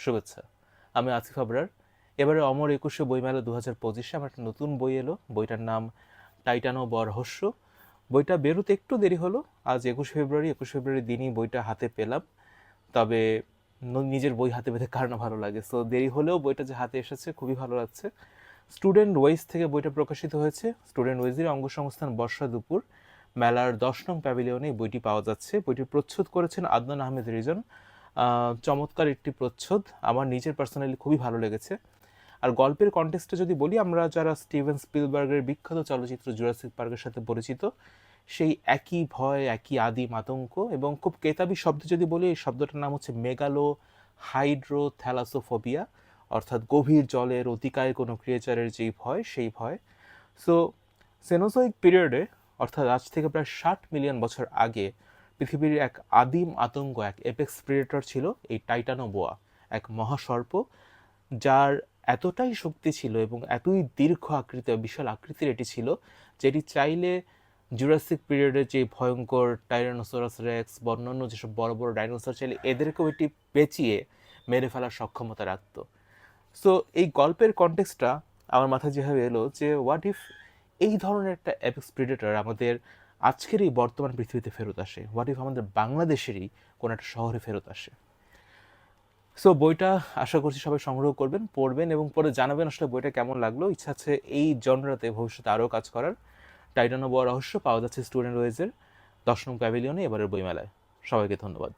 শুভেচ্ছা। আমি আসিফ আবরার। এবারে অমর একুশে বইমেলা 2025-এ আমার একটা নতুন বই এলো। বইটার নাম টাইটানো ব রহস্য। বইটা বেরোতে একটু দেরি হলো। আজ 21শে ফেব্রুয়ারি দিনই বইটা হাতে পেলাম। তবে নিজের বই হাতে পেতে কার না ভালো লাগে। সো দেরি হলেও বইটা যে হাতে এসেছে খুবই ভালো লাগছে। স্টুডেন্ট ওয়াইজ থেকে বইটা প্রকাশিত হয়েছে। স্টুডেন্ট ওয়াইজের অঙ্গসংস্থান বর্ষা দুপুর মেলার 10 নং প্যাভিলিয়নে বইটি পাওয়া যাচ্ছে। বইটি প্রচ্ছদ করেছেন আদনান আহমেদ রিজন। চমৎকার একটি প্রচ্ছদ, আমার নিজের পার্সোনালি খুবই ভালো লেগেছে। আর গল্পের কনটেক্সটে যদি বলি, আমরা যারা স্টিভেন স্পিলবার্গের বিখ্যাত চলচ্চিত্র জুরাসিক পার্কের সাথে পরিচিত, সেই একই ভয়, একই আদিম আতঙ্ক, এবং খুব কেতাবি শব্দ যদি বলি, এই শব্দটার নাম হচ্ছে মেগালো হাইড্রোথ্যালাসোফোবিয়া, অর্থাৎ গভীর জলের অতিকায় কোনো ক্রিয়েচারের যেই ভয়, সেই ভয়। সো সেনোজোইক পিরিয়ডে, অর্থাৎ আজ থেকে প্রায় 60 মিলিয়ন বছর আগে, পৃথিবীর এক আদিম আতঙ্ক, এক এপেক্স প্রিডেটর ছিল এই টাইটানোবোয়া, এক মহাসর্প, যার এতটাই শক্তি ছিল এবং এতই দীর্ঘ আকৃতি, বিশাল আকৃতির এটি ছিল, যেটি চাইলে জুরাসিক পিরিয়ডের যে ভয়ঙ্কর টাইরানোসরাস রেক্স বা অন্যান্য যেসব বড় বড় ডাইনোসর, চাইলে এদেরকেও এটি পেঁচিয়ে মেরে ফেলার সক্ষমতা রাখত। সো এই গল্পের কনটেক্সটটা আমার মাথায় যেভাবে এলো, যে হোয়াট ইফ এই ধরনের একটা অ্যাপেক্স প্রিডেটর আমাদের আজকের এই বর্তমান পৃথিবীতে ফেরত আসে, হোয়াট ইফ আমাদের বাংলাদেশেরই কোনো একটা শহরে ফেরত আসে। সো বইটা আশা করছি সবাই সংগ্রহ করবেন, পড়বেন এবং পরে জানাবেন আসলে বইটা কেমন লাগলো। ইচ্ছা আছে এই জনরাতে ভবিষ্যতে আরও কাজ করার। টাইটানো ব রহস্য পাওয়া যাচ্ছে স্টুডেন্ট ওয়েজের 10 নং প্যাভিলিয়নে এবারের বইমেলায়। সবাইকে ধন্যবাদ।